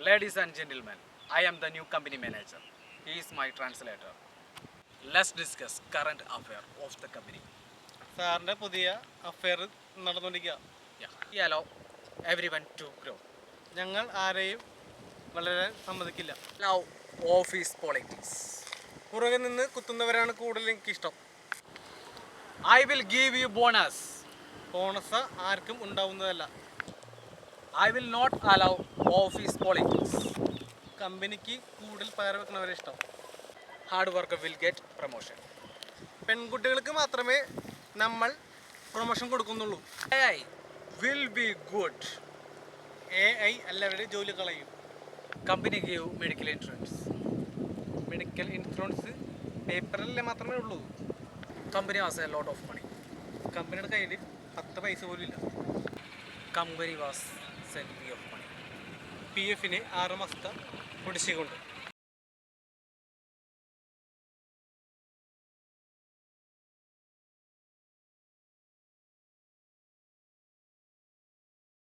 Ladies and gentlemen, I am the new company manager. He is my translator. Let's discuss current affair of the company. സാറിൻ്റെ പുതിയ affair നടന്നുകൊണ്ടിരിക്കുക. We allow everyone to grow. ഞങ്ങൾ ആരെയും വളരാൻ സമ്മതിക്കില്ല. Allow office politics. പുറകെ നിന്ന് കുത്തുന്നവരാണ് കൂടുതൽ എനിക്കിഷ്ടം. I will give you bonus. Bonus ആർക്കും ഉണ്ടാവുന്നതല്ല. I will not allow office politics. കമ്പനിക്ക് കൂടുതൽ പയർ വെക്കുന്നവരെ ഇഷ്ടം. Hard worker will get promotion. പെൺകുട്ടികൾക്ക് മാത്രമേ നമ്മൾ പ്രൊമോഷൻ കൊടുക്കുന്നുള്ളൂ. AI will be good. AI എല്ലാവരുടെ ജോലി കളയും. Company give medical insurance. Medical insurance പേപ്പറിൽ മാത്രമേ ഉള്ളൂ. Company has a lot of money. കമ്പനിയുടെ കയ്യിൽ 10 പൈസ പോലും ഇല്ല. Company was sent me of money. PF 6 മാസത്തെ കുടിശ്ശിക കൊണ്ട്